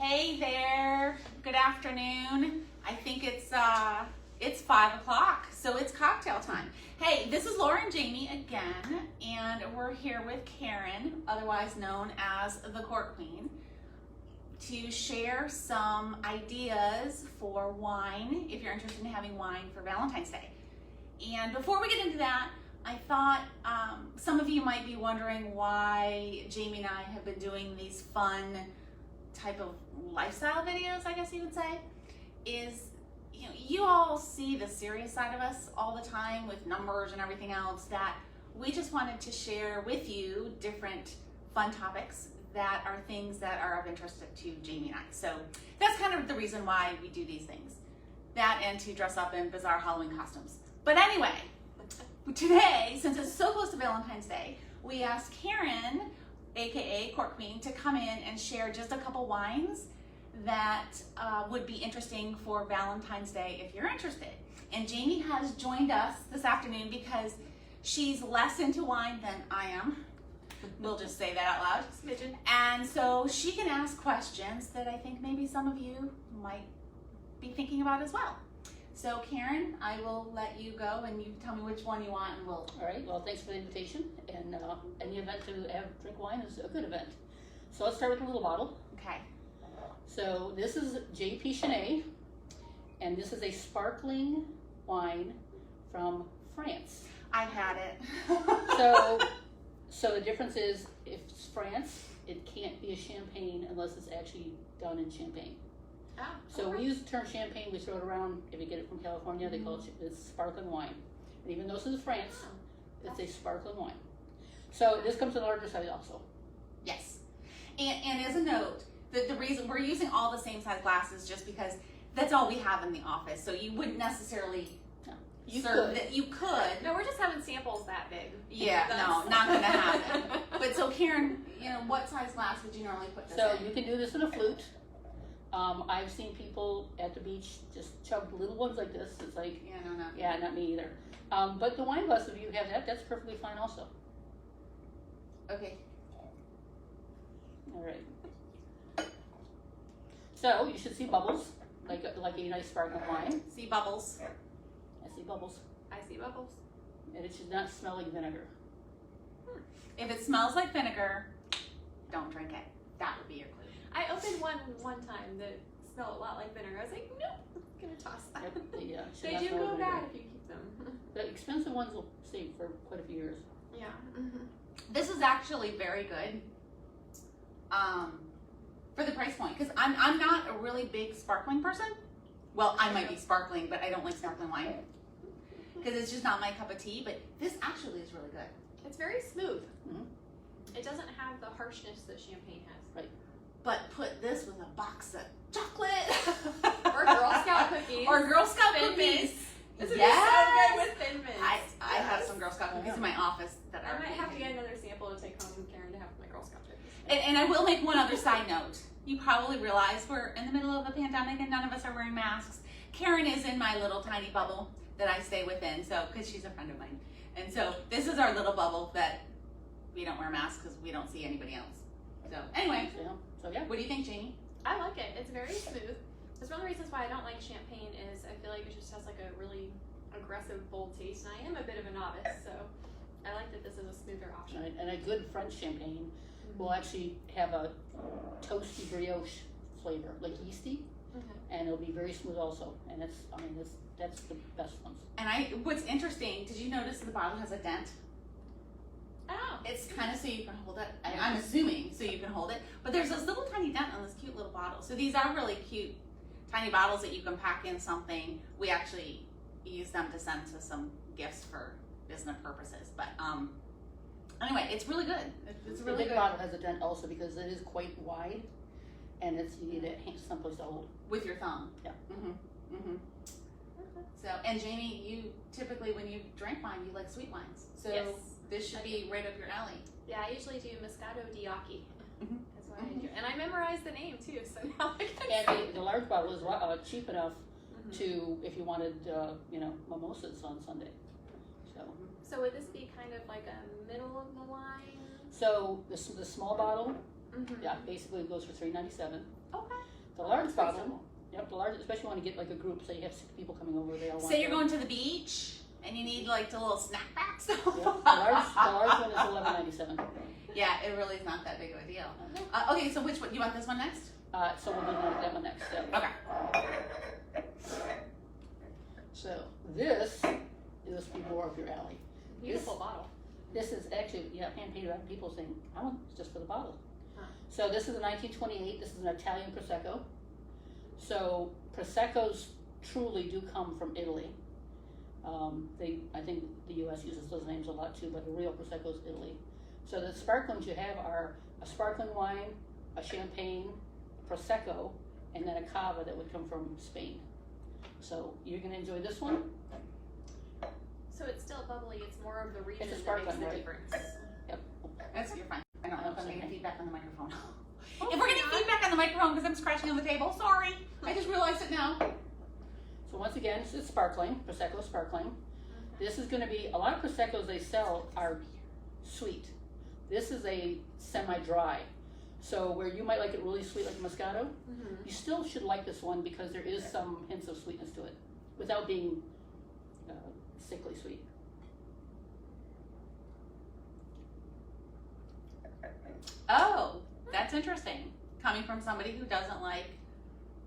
Hey there, good afternoon. I think it's 5 o'clock, so it's cocktail time. Hey, this is Laura and Jamie again, and we're here with Karen, otherwise known as the CorkQueen, to share some ideas for wine, if you're interested in having wine for Valentine's Day. And before we get into that, I thought some of you might be wondering why Jamie and I have been doing these fun type of lifestyle videos, I guess you would say. You all see the serious side of us all the time with numbers and everything else, that we just wanted to share with you different fun topics that are things that are of interest to Jamie and I. So that's kind of the reason why we do these things. That and to dress up in bizarre Halloween costumes. But anyway, today, since it's so close to Valentine's Day, we asked Karen, aka CorkQueen, to come in and share just a couple wines that would be interesting for Valentine's Day if you're interested. And Jamie has joined us this afternoon because she's less into wine than I am. We'll just say that out loud. Smidgen. And so she can ask questions that I think maybe some of you might be thinking about as well. So Karen, I will let you go and you tell me which one you want, and we'll... All right, well, thanks for the invitation. And any event to drink wine is a good event. So let's start with a little bottle. Okay. So this is J.P. Chenet, and this is a sparkling wine from France. I've had it. So the difference is, if it's France, it can't be a champagne unless it's actually done in Champagne. Ah, So we use the term champagne, we throw it around. If you get it from California, they call it it's sparkling wine. And even though this is France, it's a sparkling wine. So this comes in a larger size also. Yes. And as a note, the reason we're using all the same size glasses just because that's all we have in the office. So you wouldn't necessarily serve that. You could. No, we're just having samples that big. Yeah, no, not gonna happen. But so Karen, what size glass would you normally put this So in? you can do this in a flute. I've seen people at the beach just chug little ones like this. It's like, Yeah, not me either. But the wine glass, if you have that, that's perfectly fine also. Okay. All right. So you should see bubbles, like a nice sparkling wine. See bubbles. I see bubbles. I see bubbles. And it should not smell like vinegar. If it smells like vinegar, don't drink it. That would be your clue. I opened one time that smelled a lot like vinegar. I was like, nope, I'm gonna toss that. Should They not do smell go like vinegar. bad if you keep them. The expensive ones will stay for quite a few years. Yeah. This is actually very good for the price point, because I'm not a really big sparkling person. Well, I might be sparkling, but I don't like sparkling wine because it's just not my cup of tea. But this actually is really good. It's very smooth. Mm-hmm. It doesn't have the harshness that champagne has. Right. But put this with a box of chocolate Or Girl Scout cookies. or Girl Scout Thin cookies. Mints. This would Yes. be so good with Thin Mints. I have some Girl Scout cookies in my office that I are. might have to get another sample to take home with Karen to have my Girl Scout cookies. And I will make one other side note. You probably realize we're in the middle of a pandemic and none of us are wearing masks. Karen is in my little tiny bubble that I stay within, so because she's a friend of mine. And so this is our little bubble that we don't wear masks because we don't see anybody else. So anyway, So yeah. what do you think, Jamie? I like it. It's very smooth. That's one of the reasons why I don't like champagne is I feel like it just has like a really aggressive, bold taste, and I am a bit of a novice, so I like that this is a smoother option. Right. And a good French champagne will actually have a toasty brioche flavor, like yeasty, and it'll be very smooth also. And that's the best ones. And what's interesting, did you notice the bottle has a dent? Oh. It's kind of so you can hold it. I'm assuming so you can hold it. But there's this little tiny dent on this cute little bottle. So these are really cute tiny bottles that you can pack in something. We actually use them to send to some gifts for business purposes. But anyway, it's really good. It's really the big good. bottle has a dent also because it is quite wide, and you need it someplace to hold. With your thumb. Yeah. So, and Jamie, you typically when you drink wine, you like sweet wines. So Yes. this should be right up your alley. Yeah, I usually do Moscato d'Acqui. Mhm. That's what I do. And I memorize the name too, so now I can And the large bottle is cheap enough to, if you wanted, mimosas on Sunday. So would this be kind of like a middle of the line? So the small bottle, yeah, basically goes for $3.97. Okay. The large bottle. Yep, the large, especially when you get like a group, say you have 6 people coming over, they all want. Say you're going to the beach and you need like the little snack packs. Yep, the large one is $11.97. Yeah, it really is not that big of a deal. Okay, so which one? You want this one next? So we'll do that one next. Yeah. Okay. So this is be more up your alley. Beautiful bottle. This is actually, hand painted out. People saying, I want it's just for the bottle. Huh. So this is a 1928. This is an Italian Prosecco. So Proseccos truly do come from Italy. I think the U.S. uses those names a lot too, but the real Prosecco is Italy. So the sparklings you have are a sparkling wine, a champagne, Prosecco, and then a cava that would come from Spain. So you're going to enjoy this one. So it's still bubbly. It's more of the region It's a that makes sparkling, the right? difference. Yep. You're fine. I don't know if I'm getting Okay. feedback on the microphone. Oh If my we're getting God. feedback on the microphone because I'm scratching on the table, sorry. I just realized it now. So once again, this is sparkling, Prosecco sparkling. This is going to be, a lot of Proseccos they sell are sweet. This is a semi-dry. So where you might like it really sweet like Moscato, you still should like this one because there is some hints of sweetness to it without being sickly sweet. Oh, that's interesting. Coming from somebody who doesn't like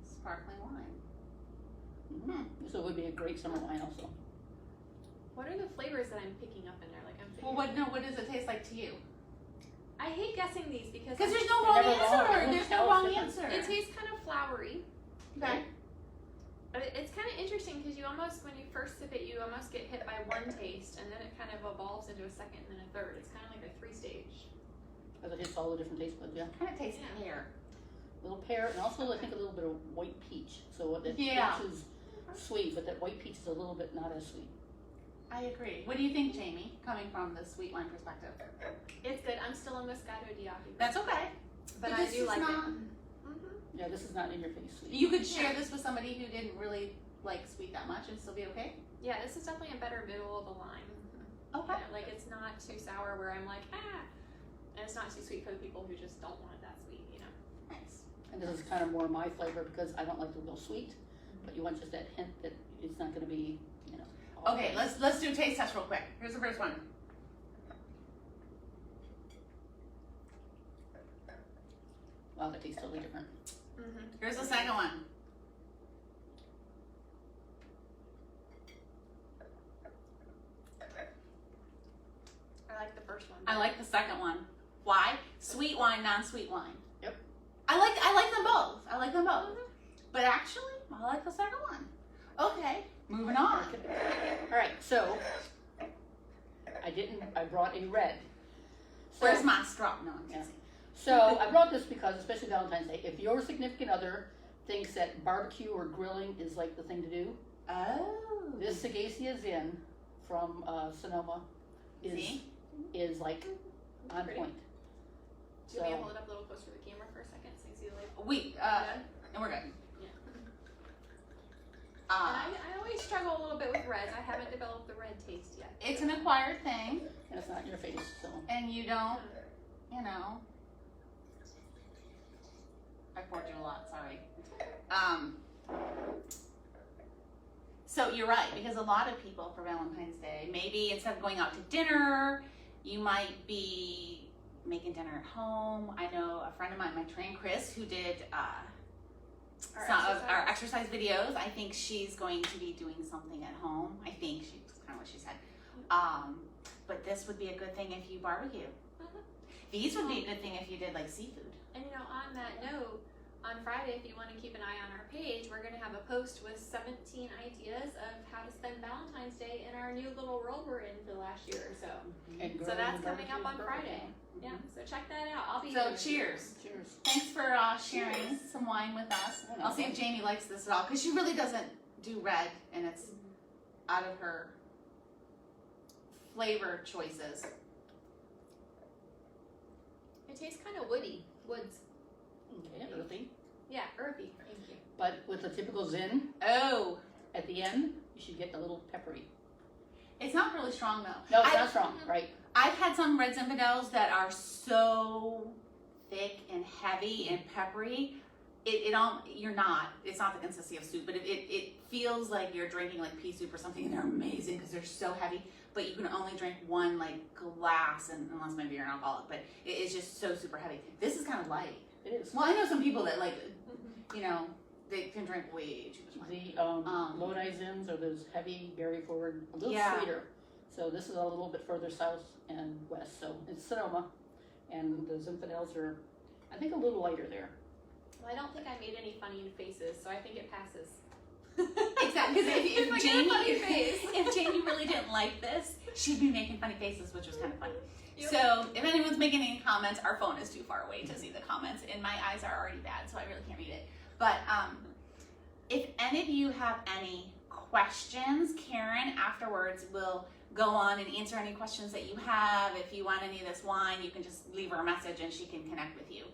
sparkling wine. So it would be a great summer wine also. What are the flavors that I'm picking up in there? Like I'm Well, thinking. what does it taste like to you? I hate guessing these because Because there's no They're wrong never wrong. answer. Everyone There's no tells wrong different. answer. it tastes kind of flowery. Okay. It's kind of interesting because you almost, when you first sip it, you almost get hit by one taste, and then it kind of evolves into a second and then a third. It's kind of like a 3-stage. Because it hits all the different taste buds, yeah. Kind of tastes Yeah. pear. Little pear, and also I think a little bit of white peach. So what that Yeah. peach is sweet, but that white peach is a little bit not as sweet. I agree. What do you think, Jamie, coming from the sweet wine perspective? It's good. I'm still a Moscato Diaco. That's okay. but I this do is like not, it. Yeah, this is not in your face sweet. You could share this with somebody who didn't really like sweet that much and still be okay? Yeah, this is definitely a better middle of the line. Okay. You know, like it's not too sour where I'm like, and it's not too sweet for the people who just don't want it that sweet, you know. Nice. And this is kind of more my flavor because I don't like the real sweet, but you want just that hint that it's not going to be, all Okay, that. let's do a taste test real quick. Here's the first one. Wow, that tastes totally different. Here's the second one. I like the first one. I like the second one. Why? Sweet wine, non-sweet wine. Yep. I like them both. I like them both. But actually, I like the second one. Okay, moving on. All right, so I brought a red. So, Where's my straw? No, I'm Yeah. teasing. So I brought this because, especially Valentine's Day, if your significant other thinks that barbecue or grilling is like the thing to do, Oh. this Sagacia Zin from Sonoma is like on Pretty. point. Do you want me to hold it up a little closer to the camera for a second so you can see the label? And we're good. Yeah. Uh, And I always struggle a little bit with reds. I haven't developed the red taste yet. it's an acquired thing, And it's not in your face, so. and you don't, I poured you a lot, sorry. So you're right, because a lot of people for Valentine's Day, maybe instead of going out to dinner, you might be making dinner at home. I know a friend of mine, my train Chris, who did some of our exercise videos. I think she's going to be doing something at home. I think she's kind of what she said. But this would be a good thing if you barbecue. These would be a good thing if you did like seafood. And on that note, on Friday, if you want to keep an eye on our page, we're going to have a post with 17 ideas of how to spend Valentine's Day in our new little world we're in for the last year or so. And So grilling that's and coming up barbecue on is perfect. Friday. Yeah, so check that out. I'll be So there. cheers. Cheers. Thanks for sharing some wine with us. I'll see if Jamie likes this at all, because she really doesn't do red, and it's out of her flavor choices. It tastes kind of woody. Woods. Okay, earthy. Yeah, earthy. Thank you. But with the typical Zin, Oh, at the end, you should get a little peppery. it's not really strong though. No, it's I- not strong, right? I've had some Red Zinfandels that are so thick and heavy and peppery. you're not, it's not the consistency of soup, but it feels like you're drinking like pea soup or something, and they're amazing because they're so heavy, but you can only drink one like glass, and unless maybe you're an alcoholic, but it is just so super heavy. This is kind of light. It is. Well, I know some people that like, you know, they can drink way too much wine. The Lodi Zins are those heavy, berry forward, a little Yeah. sweeter. So this is a little bit further south and west. So it's Sonoma, and the Zinfandels are, I think, a little lighter there. Well, I don't think I made any funny faces, so I think it passes. Exactly, because if Like, Jamie, funny face. if Jamie really didn't like this, she'd be making funny faces, which was kind of funny. Yep. So if anyone's making any comments, our phone is too far away to see the comments, and my eyes are already bad, so I really can't read it. But if any of you have any questions, Karen afterwards will go on and answer any questions that you have. If you want any of this wine, you can just leave her a message and she can connect with you,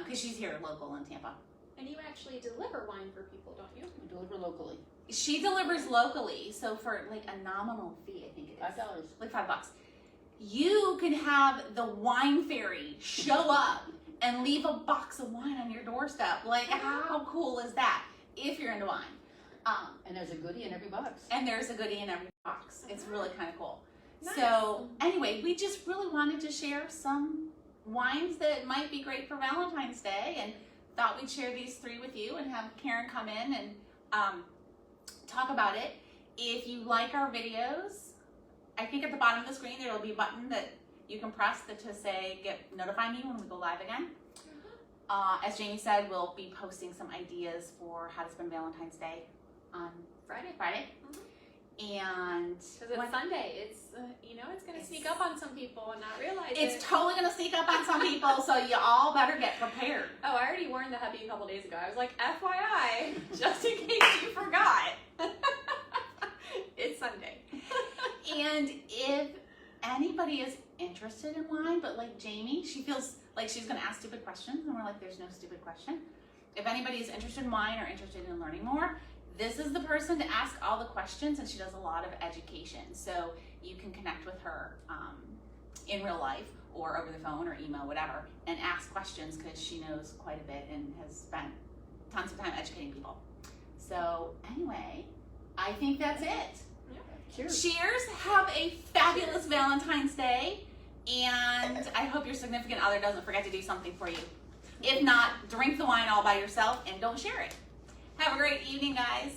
because she's here local in Tampa. And you actually deliver wine for people, don't you? We deliver locally. She delivers locally, so for like a nominal fee, I think it is. $5. Like $5. You can have the wine fairy show up and leave a box of wine on your doorstep. Like, how cool is that? If you're into wine. And there's a goodie in every box. And there's a goodie in every box. It's really kind of cool. Nice. So anyway, we just really wanted to share some wines that might be great for Valentine's Day, and thought we'd share these 3 with you and have Karen come in and talk about it. If you like our videos, I think at the bottom of the screen there will be a button that you can press to say notify me when we go live again. As Jamie said, we'll be posting some ideas for how to spend Valentine's Day on Friday. And Because it's Sunday. It's it's going to sneak up on some people and not realize it's it. totally going to sneak up on some people, so you all better get prepared. Oh, I already warned the hubby a couple days ago. I was like, FYI, just in case you forgot. It's Sunday. And if anybody is interested in wine, but like Jamie, she feels like she's going to ask stupid questions, and we're like, there's no stupid question. If anybody is interested in wine or interested in learning more, this is the person to ask all the questions, and she does a lot of education. So you can connect with her in real life or over the phone or email, whatever, and ask questions, because she knows quite a bit and has spent tons of time educating people. So anyway, I think that's it. Cheers. Cheers. Have a fabulous Valentine's Day, and I hope your significant other doesn't forget to do something for you. If not, drink the wine all by yourself and don't share it. Have a great evening, guys.